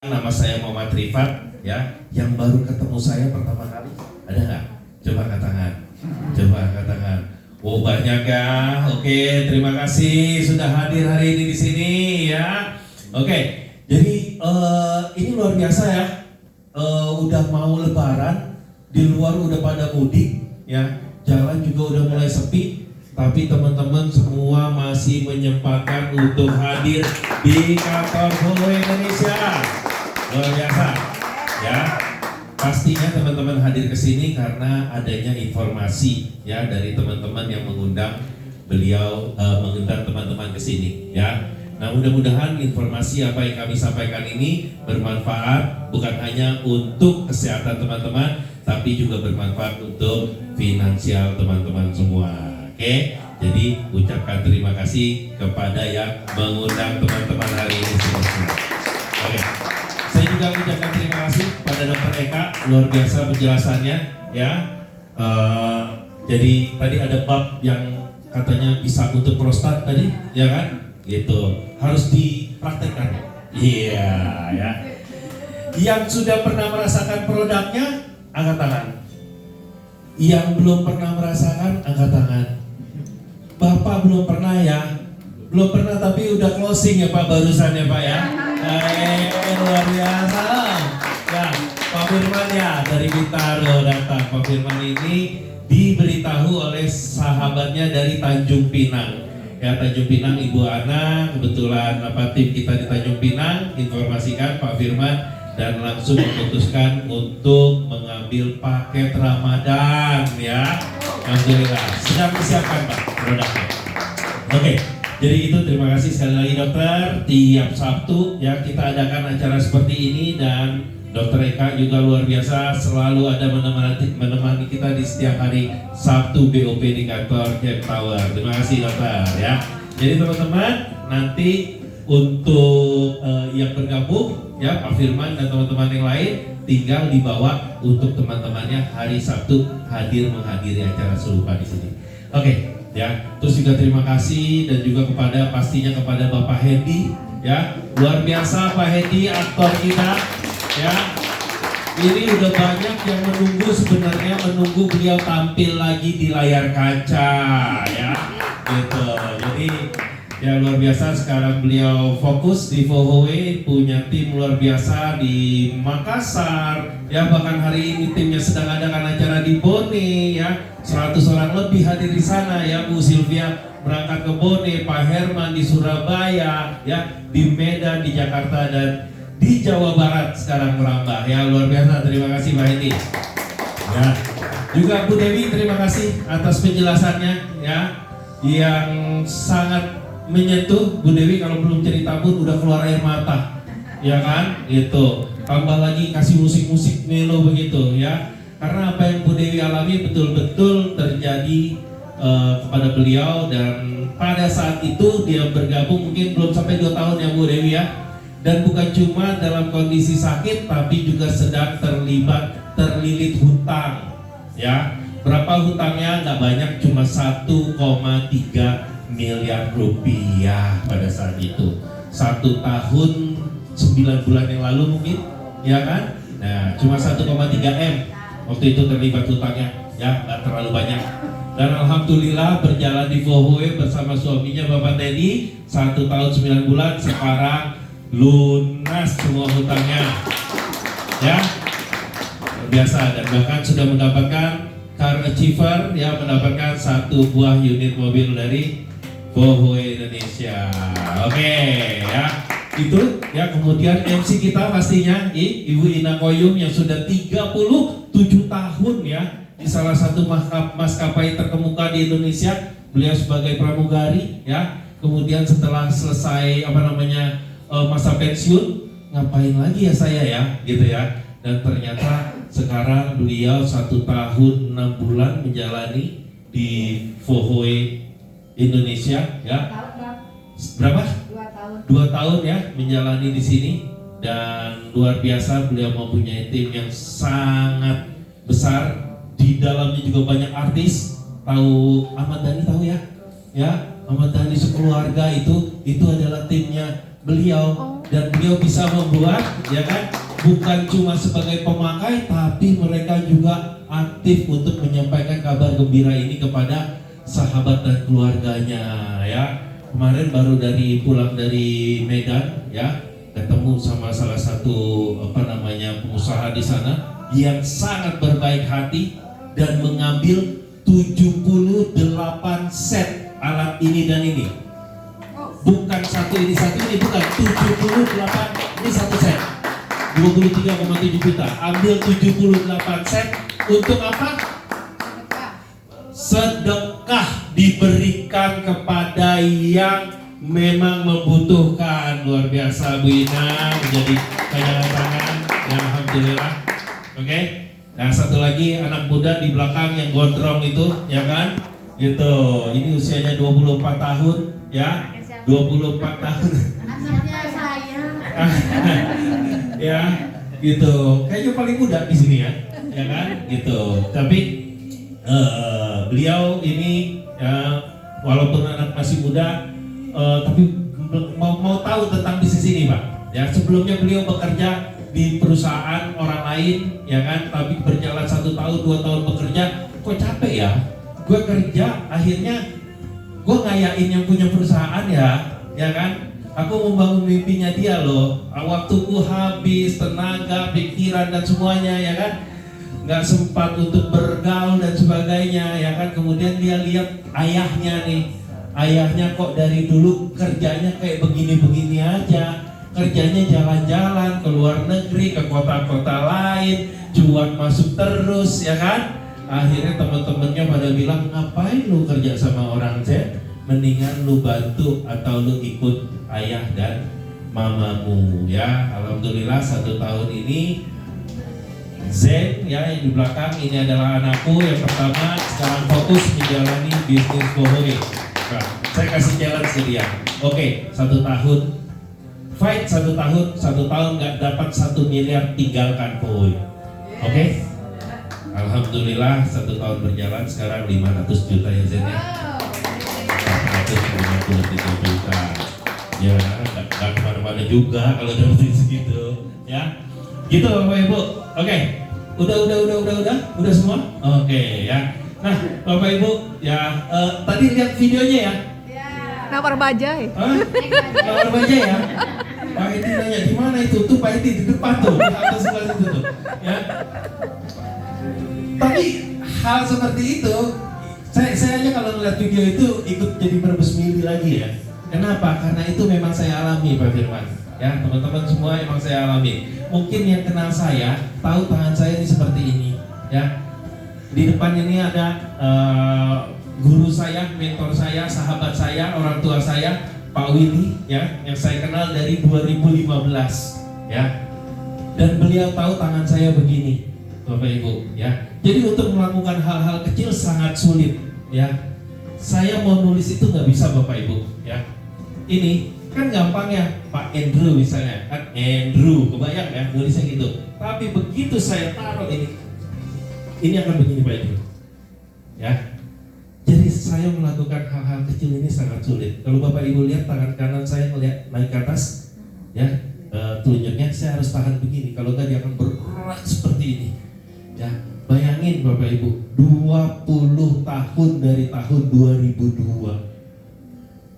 Nama saya Muhammad Rifat, ya. Yang baru ketemu saya pertama kali, ada nggak? Coba angkat tangan. Coba angkat tangan. Oh banyak ya. Oke, terima kasih sudah hadir hari ini di sini, ya. Oke, jadi ini luar biasa ya. Udah mau Lebaran, di luar udah pada mudik, ya. Jalan juga udah mulai sepi. Tapi teman-teman semua masih menyempatkan untuk hadir di kantor Volvo Indonesia. Luar biasa, ya. Pastinya teman-teman hadir ke sini karena adanya informasi, ya, dari teman-teman yang mengundang beliau, mengundang teman-teman ke sini, ya. Nah, mudah-mudahan informasi apa yang kami sampaikan ini bermanfaat bukan hanya untuk kesehatan teman-teman, tapi juga bermanfaat untuk finansial teman-teman semua. Oke, jadi ucapkan terima kasih kepada yang mengundang teman-teman hari ini semua. Oke, saya juga ucapkan terima kasih pada Dr. Eka, luar biasa penjelasannya, ya. Jadi tadi ada bab yang katanya bisa untuk prostat tadi, ya kan? Gitu, harus dipraktekkan. Iya, ya. Yang sudah pernah merasakan produknya, angkat tangan. Yang belum pernah merasakan, angkat tangan. Bapak belum pernah ya? Belum pernah tapi udah closing ya Pak barusan ya Pak ya? Luar biasa. Ya, Pak Firman ya dari Bintaro datang. Pak Firman ini diberitahu oleh sahabatnya dari Tanjung Pinang. Ya, Tanjung Pinang Ibu Ana, kebetulan tim kita di Tanjung Pinang informasikan Pak Firman dan langsung memutuskan untuk mengambil paket Ramadan, ya. Alhamdulillah, sedang disiapkan Pak produknya. Oke, jadi itu terima kasih sekali lagi dokter. Tiap Sabtu ya kita adakan acara seperti ini dan Dokter Eka juga luar biasa selalu ada menemani kita di setiap hari Sabtu BOP di kantor Camp Tower. Terima kasih dokter ya. Jadi teman-teman nanti untuk yang bergabung ya Pak Firman dan teman-teman yang lain tinggal dibawa untuk teman-temannya hari Sabtu menghadiri acara serupa di sini. Oke, ya. Terus juga terima kasih dan juga pastinya kepada Bapak Hedi, ya. Luar biasa Pak Hedi, aktor kita, ya. Ini udah banyak yang menunggu beliau tampil lagi di layar kaca, ya. Gitu. Jadi ya luar biasa sekarang beliau fokus di Volvo, punya tim luar biasa di Makassar, ya bahkan hari ini timnya sedang adakan acara di Bone, ya 100 orang lebih hadir di sana, ya. Bu Sylvia berangkat ke Bone, Pak Herman di Surabaya, ya di Medan, di Jakarta dan di Jawa Barat sekarang merambah, ya luar biasa. Terima kasih Pak Hedi, ya. Juga Bu Dewi terima kasih atas penjelasannya, ya yang sangat menyentuh. Bu Dewi kalau belum cerita pun udah keluar air mata, ya kan? Gitu. Tambah lagi kasih musik-musik melo begitu, ya. Karena apa yang Bu Dewi alami betul-betul terjadi kepada beliau dan pada saat itu dia bergabung mungkin belum sampai 2 tahun ya Bu Dewi ya. Dan bukan cuma dalam kondisi sakit tapi juga sedang terlilit hutang, ya. Berapa hutangnya? Nggak banyak, cuma 1,3 miliar rupiah pada saat itu. 1 tahun 9 bulan yang lalu mungkin, ya kan? Nah, cuma 1,3 M waktu itu terlibat hutangnya, ya nggak terlalu banyak. Dan alhamdulillah berjalan di Volvo bersama suaminya Bapak Teddy 1 tahun 9 bulan sekarang lunas semua hutangnya, ya biasa. Dan bahkan sudah mendapatkan Car Achiever, ya mendapatkan 1 buah unit mobil dari Volvo Indonesia. Oke, ya. Itu ya kemudian MC kita pastinya Ibu Ina Koyum yang sudah 37 tahun ya di salah satu maskapai terkemuka di Indonesia. Beliau sebagai pramugari ya. Kemudian setelah selesai masa pensiun, ngapain lagi ya saya ya gitu ya. Dan ternyata sekarang beliau 1 tahun 6 bulan menjalani di Volvo Indonesia, ya. Berapa? 2 tahun ya menjalani di sini dan luar biasa. Beliau mempunyai tim yang sangat besar, di dalamnya juga banyak artis. Tahu Ahmad Dhani, tahu ya? Ya, Ahmad Dhani sekeluarga itu adalah timnya beliau. dan beliau bisa membuat, ya kan, bukan cuma sebagai pemakai, tapi mereka juga aktif untuk menyampaikan kabar gembira ini kepada sahabat dan keluarganya, ya. Kemarin baru pulang dari Medan, ya, ketemu sama salah satu pengusaha di sana yang sangat berbaik hati dan mengambil 78 set alat ini dan ini. Bukan satu ini bukan 78, ini satu set 23,7 juta. Ambil 78 set untuk apa? Sedekah, diberikan kepada yang memang membutuhkan. Luar biasa Bu Ina, menjadi pegangan tangan ya, alhamdulillah. Oke. Nah, satu lagi anak muda di belakang yang gondrong itu, ya kan? Gitu. Ini usianya 24 tahun, ya. 24 tahun. Anaknya saya. Ya, gitu. Kayaknya paling muda di sini ya. Ya kan? Gitu. Tapi beliau ini ya, walaupun anak masih muda, tapi mau tahu tentang bisnis ini, Pak. Ya, sebelumnya beliau bekerja di perusahaan orang lain, ya kan, tapi berjalan 1 tahun 2 tahun bekerja, kok capek ya? Gue kerja, akhirnya gue ngayain yang punya perusahaan ya kan? Aku membangun mimpinya dia loh. Waktuku habis, tenaga, pikiran dan semuanya, ya kan? Nggak sempat untuk bergaul dan sebagainya, ya kan? Kemudian dia lihat ayahnya nih, ayahnya kok dari dulu kerjanya kayak begini-begini aja. Kerjanya jalan-jalan ke luar negeri, ke kota-kota lain, cuan masuk terus, ya kan? Akhirnya teman-temannya pada bilang, ngapain lu kerja sama orang Z? Mendingan lu bantu atau lu ikut ayah dan mamamu, ya. Alhamdulillah 1 tahun ini Zen, ya, yang di belakang ini adalah anakku yang pertama, sekarang fokus menjalani bisnis bohong. Nah, saya kasih challenge ke dia. Oke, 1 tahun fight 1 tahun nggak dapat 1 miliar, tinggalkan Boy. Oke? Alhamdulillah 1 tahun berjalan, sekarang 500 juta ya Zen ya. 453 juta. Ya, nggak kemana-mana juga kalau dapat segitu, ya. Gitu Bapak Ibu. Oke. Udah semua? Oke, ya. Nah, Bapak Ibu, ya tadi lihat videonya ya. Nawar bajai. Nawar bajai ya. Pak Edi nanya di mana itu? Tuh Pak Edi di depan tuh, di atas sebelah itu tuh. Ya. Tapi hal seperti itu, saya aja kalau ngeliat video itu ikut jadi berbesmili lagi ya. Kenapa? Karena itu memang saya alami Pak Firman. Ya, teman-teman semua emang saya alami. Mungkin yang kenal saya tahu tangan saya ini seperti ini. Ya. Di depan ini ada guru saya, mentor saya, sahabat saya, orang tua saya, Pak Willy, ya, yang saya kenal dari 2015, ya. Dan beliau tahu tangan saya begini, Bapak Ibu, ya. Jadi untuk melakukan hal-hal kecil sangat sulit, ya. Saya mau nulis itu nggak bisa, Bapak Ibu, ya. Ini kan gampang ya, Pak Andrew misalnya, kan Andrew, kebayang ya nulisnya gitu. Tapi begitu saya taruh ini akan begini Pak Andrew, ya. Jadi saya melakukan hal-hal kecil ini sangat sulit. Kalau Bapak Ibu lihat tangan kanan saya melihat naik ke atas, ya, telunjuknya saya harus tahan begini. Kalau enggak dia akan bergerak seperti ini. Ya, bayangin Bapak Ibu, 20 tahun dari tahun 2002.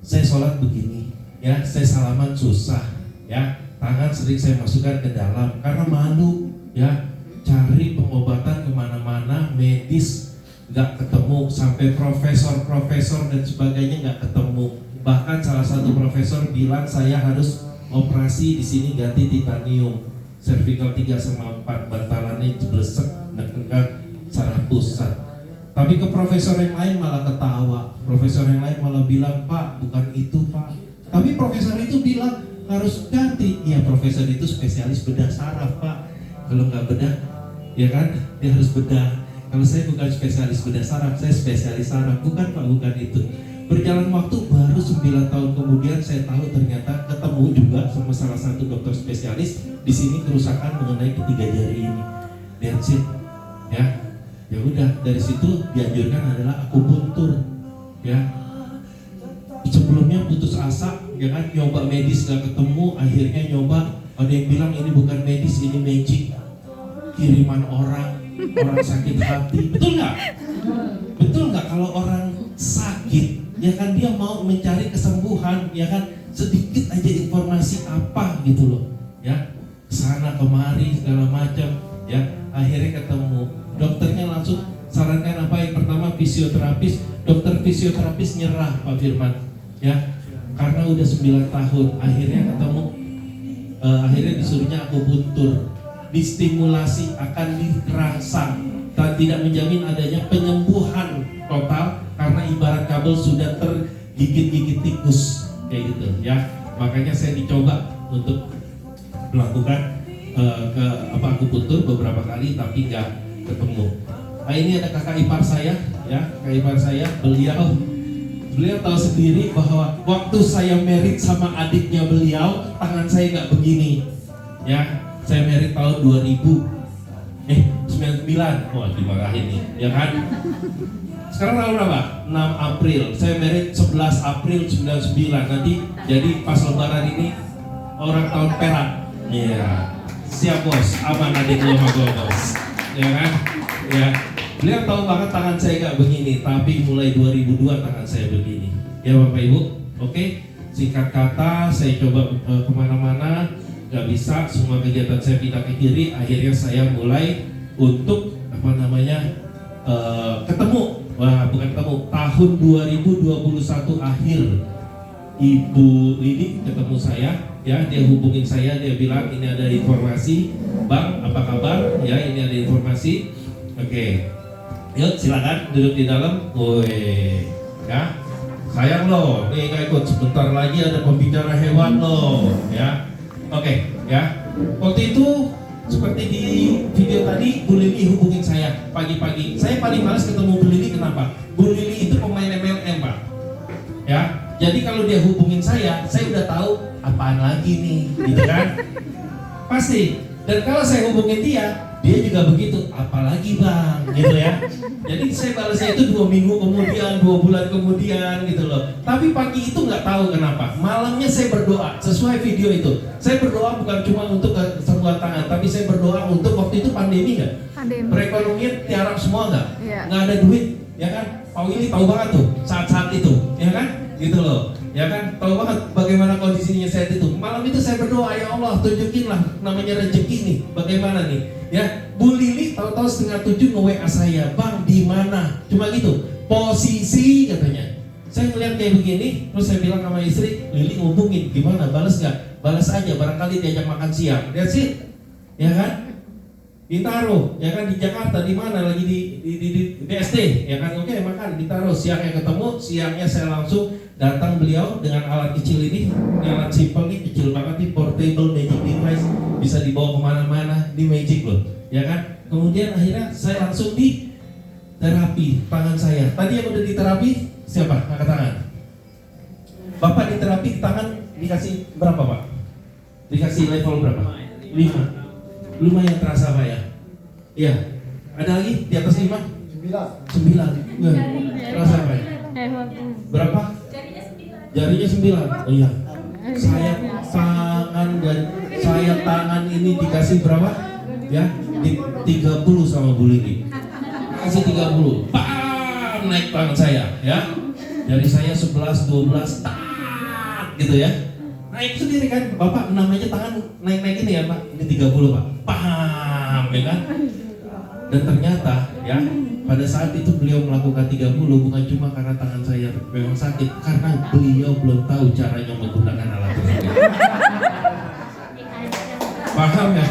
Saya sholat begini, ya, saya salaman susah, ya, tangan sering saya masukkan ke dalam karena malu, ya, cari pengobatan kemana-mana medis. Nggak ketemu, sampai profesor dan sebagainya nggak ketemu. Bahkan salah satu profesor bilang saya harus operasi di sini ganti titanium, cervical 3 sama 4, bantalannya jeblesek, nengkengkan saraf pusat. Tapi ke profesor yang lain malah ketawa. Profesor yang lain malah bilang, Pak, bukan itu Pak. Tapi profesor itu bilang harus ganti. Iya, profesor itu spesialis bedah saraf Pak. Kalau nggak bedah, ya kan, dia harus bedah. Kalau saya bukan spesialis bedah saraf, saya spesialis saraf. Bukan Pak, bukan itu. Berjalan waktu baru 9 tahun kemudian saya tahu ternyata ketemu juga sama salah satu dokter spesialis. Di sini kerusakan mengenai ketiga jari ini. That's it. Ya. Ya udah, dari situ dianjurkan adalah akupuntur. Ya. Sebelumnya putus asa, ya kan, nyoba medis gak ketemu, akhirnya nyoba, ada yang bilang ini bukan medis, ini magic, kiriman orang sakit hati. Betul nggak? Betul nggak kalau orang sakit, ya kan dia mau mencari kesembuhan, ya kan, sedikit aja informasi apa gitu loh, ya, sana kemari segala macam, ya, akhirnya ketemu dokternya langsung sarankan apa? Yang pertama fisioterapis. Dokter fisioterapis nyerah Pak Firman, ya, karena udah 9 tahun. Akhirnya ketemu, akhirnya disuruhnya akupuntur, distimulasi akan dirangsang dan tidak menjamin adanya penyembuhan total karena ibarat kabel sudah tergigit-gigit tikus kayak gitu, ya. Makanya saya dicoba untuk melakukan akupuntur beberapa kali tapi nggak ketemu. Nah, ini ada kakak ipar saya, ya, kakak ipar saya, beliau tahu sendiri bahwa waktu saya merit sama adiknya beliau, tangan saya nggak begini, ya. Saya merit tahun 99, wah dimarahin nih, ya kan? Sekarang tahun berapa? 6 April, saya merit 11 April 99, nanti jadi pas lebaran ini orang tahun perak. Iya, siap bos, aman adik lu sama gua bos, ya kan? Ya, beliau tahu banget tangan saya gak begini, tapi mulai 2002 tangan saya begini. Ya Bapak Ibu, oke? Singkat kata, saya coba kemana-mana, gak bisa, semua kegiatan saya pindah ke kiri. Akhirnya saya mulai untuk ketemu, bukan ketemu, tahun 2021 akhir Ibu Lidi ketemu saya, ya, dia hubungin saya, dia bilang ini ada informasi, Bang, apa kabar? Ya, ini ada informasi. Oke, yuk silakan duduk di dalam. Woi, ya, sayang loh, nih nggak ikut, sebentar lagi ada pembicara hewan loh, ya. Oke, ya. Waktu itu seperti di video tadi, Bu Lili hubungin saya pagi-pagi. Saya paling malas ketemu Bu Lili, kenapa? Bu Lili itu pemain MLM, Pak. Ya, jadi kalau dia hubungin saya udah tahu apaan lagi nih, gitu kan? Pasti. Dan kalau saya hubungin dia juga begitu, apalagi Bang, gitu ya. Jadi saya balasnya itu 2 minggu kemudian, 2 bulan kemudian gitu loh. Tapi pagi itu nggak tahu kenapa. Malamnya saya berdoa, sesuai video itu. Saya berdoa bukan cuma untuk kesembuhan tangan, tapi saya berdoa untuk, waktu itu pandemi nggak? Pandemi. Perekonomian tiarap semua nggak? Iya. Nggak ada duit, ya kan? Pak Willy tahu banget tuh saat-saat itu, ya kan? Gitu loh. Ya kan, tahu banget bagaimana kondisinya saat itu. Malam itu saya berdoa, ya Allah tunjukinlah namanya rezeki nih, bagaimana nih. Ya, Bu Lili tahu-tahu 6:30 nge-WA saya, Bang di mana? Cuma gitu, posisi katanya. Saya ngeliat kayak begini, terus saya bilang sama istri, Lili ngubungin, gimana? Balas nggak? Balas aja, barangkali diajak makan siang. That's it, ya kan? Ditaruh, ya kan, di Jakarta, di mana lagi di BSD, ya kan, oke, makan, ditaruh, siangnya ketemu, siangnya saya langsung datang beliau dengan alat kecil ini alat simple nih, kecil banget nih, portable magic device, bisa dibawa kemana-mana, di magic loh, ya kan. Kemudian akhirnya saya langsung di terapi tangan saya. Tadi yang udah diterapi siapa? Angkat tangan. Bapak diterapi tangan dikasih berapa Pak? Dikasih level berapa? 5. Lumayan terasa Pak ya? Iya. Ada lagi di atas 5? 9. Terasa Pak ya? Berapa? Jarinya 9. Oh iya. Sayap tangan dan sayap tangan ini dikasih berapa? Ya, di 30 sama Bu Lili. Kasih 30. Bam, naik tangan saya, ya. Dari saya 11, 12, tak gitu ya. Naik sendiri kan, Bapak namanya tangan naik-naik ini ya Pak. Ini 30 Pak. Paham, ya kan? Dan ternyata ya, pada saat itu beliau melakukan 30 bukan cuma karena tangan saya memang sakit, karena beliau belum tahu caranya menggunakan alat tersebut. Paham ya?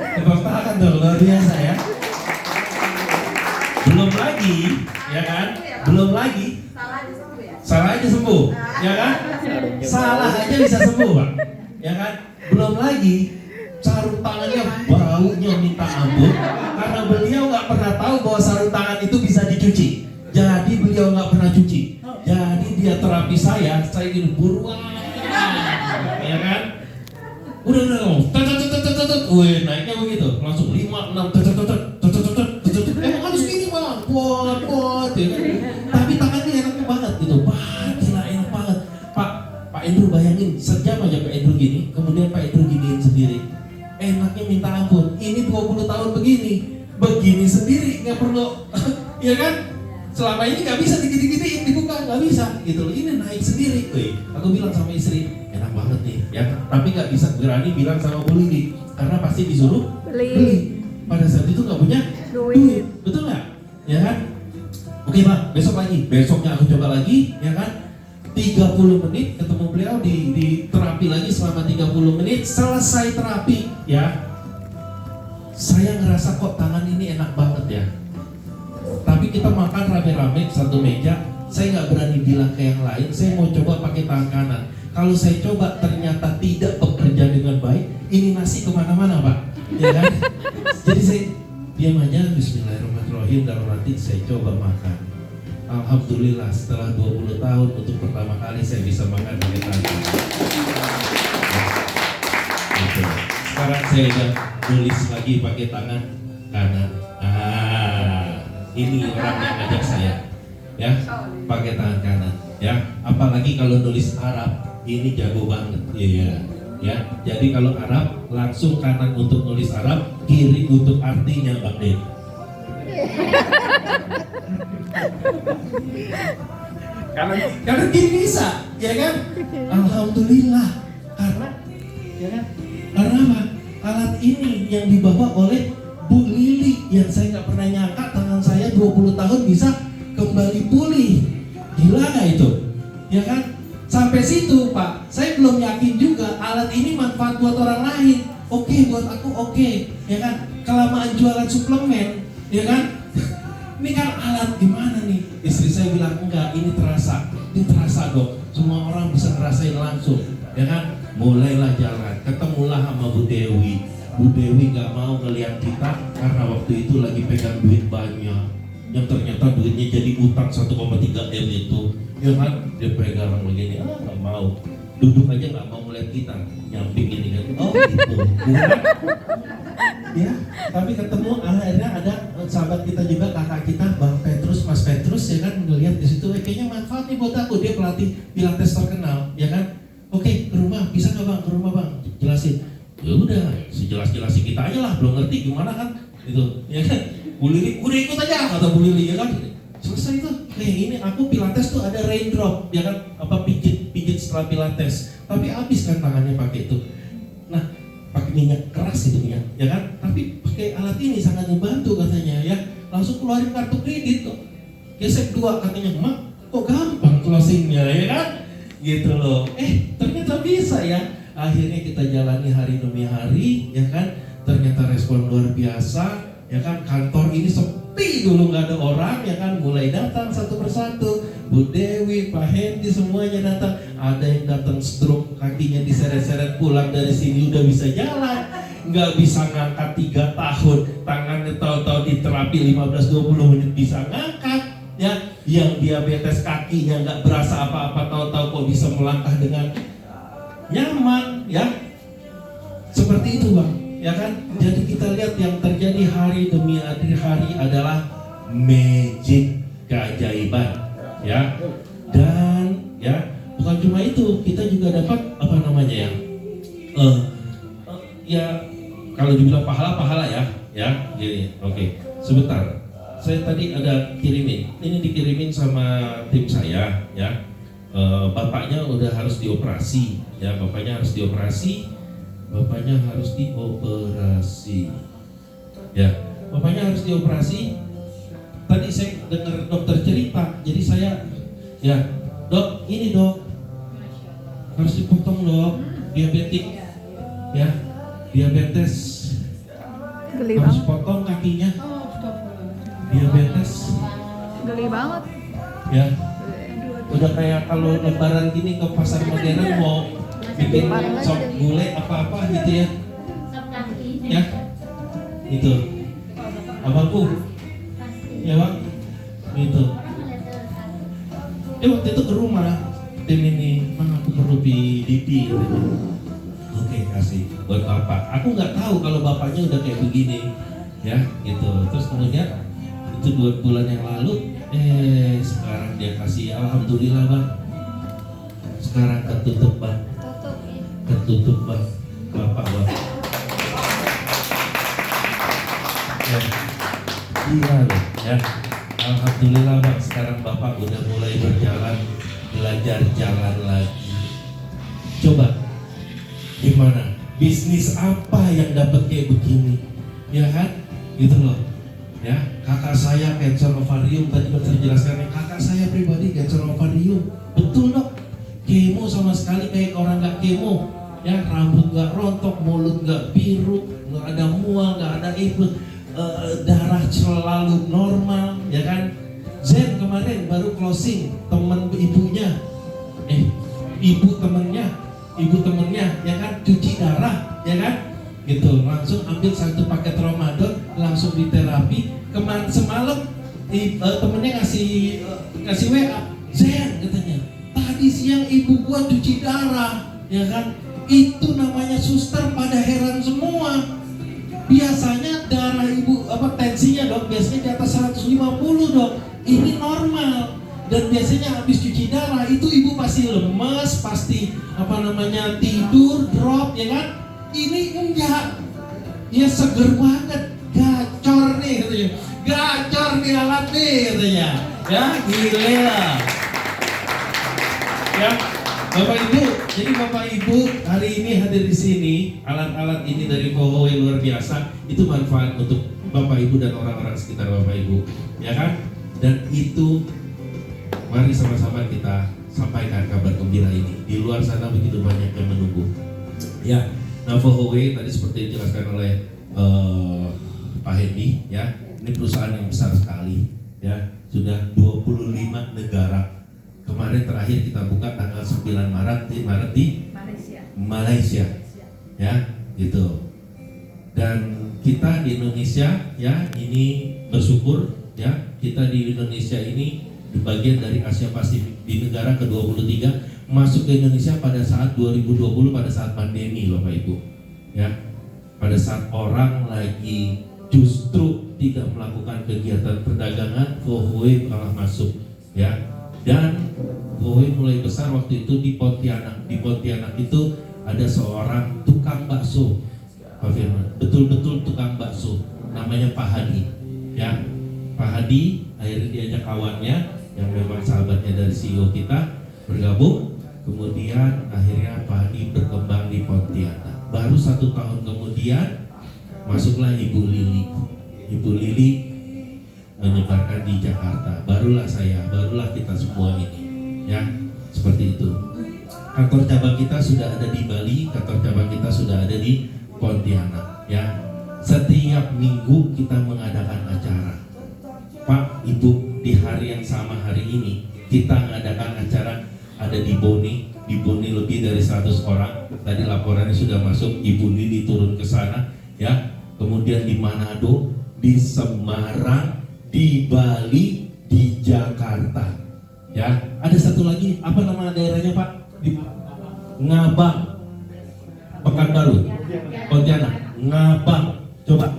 Tepuk tangan dong, luar biasa ya. Belum lagi, ya kan? Belum lagi. Salah aja sembuh, ya kan? Salah aja bisa sembuh, Pak. Ya kan? Belum lagi sarung tangannya baunya minta ampun, karena beliau nggak pernah tahu bahwa sarung tangan itu bisa dicuci. Jadi beliau nggak pernah cuci. Jadi dia terapi saya gini buruan, ya kan? Udah, wih naiknya begitu, langsung 5, 6, emang harus gini Bang, kuat, ya kan? Tapi tangannya enak banget gitu, Pak, gila enak banget. Pak Endro bayangin tahun, ini 20 tahun begini sendiri, nggak perlu, ya kan? Selama ini nggak bisa dikit-dikitin dibuka, nggak bisa, gitu loh. Ini naik sendiri, aku bilang sama istri, enak banget nih, ya. Tapi nggak bisa berani bilang sama Bu Lili, karena pasti disuruh beli. Pada saat itu nggak punya duit, betul nggak? Ya kan? Oke Pak, besok lagi, besoknya aku coba lagi, ya kan? 30 menit ketemu beliau di terapi lagi selama 30 menit, selesai terapi, ya. Saya ngerasa kok tangan ini enak banget ya. Tapi kita makan rame-rame satu meja, saya nggak berani bilang ke yang lain, saya mau coba pakai tangan kanan. Kalau saya coba ternyata tidak bekerja dengan baik, ini nasi kemana-mana Pak, ya kan? Jadi saya diam aja, Bismillahirrahmanirrahim, dalam hati saya coba makan. Alhamdulillah setelah 20 tahun untuk pertama kali saya bisa makan pakai tangan. Gitu. Sekarang saya udah tulis lagi pakai tangan kanan. Ini orang yang ngajak saya, ya, pakai tangan kanan, ya. Apalagi kalau nulis Arab, ini jago banget, iya. Ya, jadi kalau Arab langsung kanan untuk nulis Arab, kiri untuk artinya, Bang Den. Karena kiri bisa, ya kan? Alhamdulillah, karena, ya kan? Karena apa? Alat ini yang dibawa oleh Bu Lili yang saya nggak pernah nyangka tangan saya 20 tahun bisa kembali pulih. Gila nggak itu? Ya kan? Sampai situ Pak, saya belum yakin juga alat ini manfaat buat orang lain. Oke, buat aku oke, ya kan? Kelamaan jualan suplemen, ya kan? Ini kan alat gimana nih? Istri saya bilang enggak, ini terasa dok. Semua orang bisa ngerasain langsung, ya kan? Mulailah jalan, ketemulah sama Bu Dewi. Bu Dewi nggak mau ngelihat kita karena waktu itu lagi pegang duit banyak, yang ternyata duitnya jadi utang 1,3 M itu, ya kan? Dia pegang begini, nggak mau, duduk aja nggak mau ngeliat kita, nyamping ini kan, oh gitu, ya. Tapi ketemu akhirnya ada sahabat kita juga, kakak kita, Bang Petrus, Mas Petrus, ya kan, ngelihat di situ, kayaknya manfaat nih buat aku. Dia pelatih pilates terkenal, ya kan? Oke, ke rumah, bisa nggak Bang? Ke rumah Bang, jelasin. Ya udah, sejelas-jelasin kita aja lah, belum ngerti gimana kan, itu, ya kan? Bu Lili, udah ikut aja kata Bu Lili, ya kan? Selesai itu, ini aku pilates tuh ada raindrop, ya kan? Apa pijit setelah pilates, tapi habis kan tangannya pakai itu. Nah, pakai minyak keras itu minyak, ya kan? Tapi pakai alat ini sangat membantu katanya, ya. Langsung keluarin kartu kredit tuh, gesek 2 katanya, Mak, kok gampang closingnya, ya kan? Gitu loh. Ternyata bisa ya. Akhirnya kita jalani hari demi hari, ya kan? Ternyata respon luar biasa, ya kan? Kantor ini sepi dulu, nggak ada orang, ya kan? Mulai datang satu persatu, Bu Dewi, Pak Hendy, semuanya datang. Ada yang datang stroke, kakinya diseret-seret, pulang dari sini udah bisa jalan, nggak bisa ngangkat 3 tahun, tangannya tahu-tahu di terapi 15-20 menit bisa ngangkat, ya. Yang diabetes kakinya nggak berasa apa-apa, tahu-tahu kok bisa melangkah dengan nyaman, ya. Seperti itu Bang, ya kan? Jadi kita lihat yang terjadi hari demi hari adalah magic, keajaiban, ya. Dan ya bukan cuma itu, kita juga dapat apa namanya ya? Ya kalau dibilang pahala ya, gini. Oke, sebentar. Saya tadi ada kirimin, ini dikirimin sama tim saya, ya. Bapaknya udah harus dioperasi, ya. Bapaknya harus dioperasi, ya. Bapaknya harus dioperasi. Tadi saya dengar dokter cerita, jadi saya, ya, Dok, ini Dok, harus dipotong Dok, diabetik, ya, diabetes, Geli harus banget. potong kakinya. Diabetes, Geli banget. ya. Udah kayak kalau lebaran gini ke pasar modern mau bikin sop gulai apa-apa gitu ya. Ya. Itu. Abangku. Ya, Bang. Gitu. Waktu itu ke rumah tim ini, Bang, aku perlu DP katanya. Oke, kasih buat Bapak. Aku nggak tahu kalau bapaknya udah kayak begini. Ya, gitu. Terus kemudian itu 2 bulan yang lalu, sekarang dia kasih, alhamdulillah Bang. Sekarang ketutup Bang. Ketutup Bang. Bapak Bang. Ya. Gila loh ya. Alhamdulillah Bang, sekarang Bapak udah mulai berjalan, belajar jalan lagi. Coba gimana? Bisnis apa yang dapat kayak begini? Ya kan? Gitu loh. Ya, kakak saya cancer ovarium, tadi dokter jelaskan, kakak saya pribadi cancer ovarium. Betul dok. Kemo sama sekali kayak orang nggak kemo. Ya, rambut nggak rontok, mulut nggak biru, nggak ada mual, nggak ada itu, darah selalu normal, ya kan? Zen kemarin baru closing, teman ibunya, ibu temennya, ya kan? Cuci darah, ya kan? Gitu, langsung ambil satu paket Ramadan, langsung diterapi. Kemarin semalam temennya ngasih WA, Zen katanya, tadi siang ibu gua cuci darah, ya kan? Itu namanya suster pada heran semua. Biasanya darah ibu tensinya dok biasanya di atas 150 dok. Ini normal. Dan biasanya habis cuci darah itu ibu pasti lemes, pasti tidur, drop, ya kan? Ini enggak. Ya seger banget, gacor nih katanya. Gacor nih alat nih katanya. Ya, gila. Ya. Bapak Ibu, jadi Bapak Ibu hari ini hadir di sini, alat-alat ini dari Vohoe luar biasa, itu manfaat untuk Bapak Ibu dan orang-orang sekitar Bapak Ibu, ya kan? Dan itu mari sama-sama kita sampaikan kabar gembira ini. Di luar sana begitu banyak yang menunggu. Ya, nah Vohoe tadi seperti dijelaskan oleh Pak Hendy, ya, ini perusahaan yang besar sekali, ya, sudah 25 negara. Kemarin terakhir kita buka tanggal 9 Maret di Malaysia. Ya, gitu. Dan kita di Indonesia, ya, ini bersyukur, ya, kita di Indonesia ini di bagian dari Asia Pasifik, di negara ke-23 masuk ke Indonesia pada saat 2020, pada saat pandemi, Bapak Ibu. Ya, pada saat orang lagi justru tidak melakukan kegiatan perdagangan, Vohoe malah masuk, ya. Dan Vohoe mulai besar waktu itu di Pontianak. Di Pontianak itu ada seorang tukang bakso, Pak Firman, betul-betul tukang bakso, namanya Pak Hadi. Ya, Pak Hadi akhirnya diajak kawannya yang memang sahabatnya dari CEO kita bergabung. Kemudian akhirnya Pak Hadi berkembang di Pontianak. Baru 1 tahun kemudian masuklah Ibu Lili. Ibu Lili menyebarkan di Jakarta, barulah kita semua ini, ya, seperti itu. Kantor cabang kita sudah ada di Bali, kantor cabang kita sudah ada di Pontianak, ya. Setiap minggu kita mengadakan acara, Pak, Ibu, di hari yang sama hari ini kita mengadakan acara ada di Boni lebih dari 100 orang. Tadi laporannya sudah masuk, Ibu Lili turun ke sana, ya. Kemudian di Manado, di Semarang, di Bali, di Jakarta, ya. Ada satu lagi, apa nama daerahnya Pak? Di Ngabang, Pekanbaru, Pontianak, Ngabang, coba,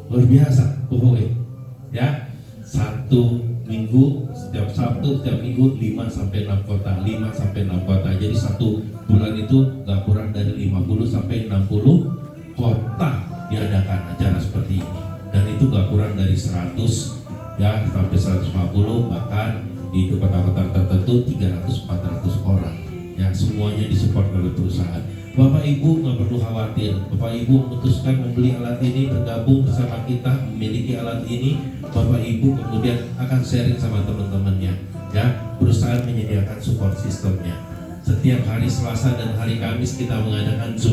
luar biasa, Vohoe, ya. 1 minggu, setiap Sabtu, setiap minggu 5-6 kota, 5-6 kota. Jadi 1 bulan itu gak kurang dari 50 sampai 60 kota diadakan acara seperti ini. Dan itu gak kurang dari 100, ya, sampai 150, bahkan di kota-kota tertentu 300-400 orang, ya, semuanya disupport oleh perusahaan. Bapak Ibu nggak perlu khawatir. Bapak Ibu memutuskan membeli alat ini, bergabung bersama kita, memiliki alat ini, Bapak Ibu kemudian akan sharing sama teman-temannya, ya. Perusahaan menyediakan support sistemnya. Setiap hari Selasa dan hari Kamis kita mengadakan Zoom.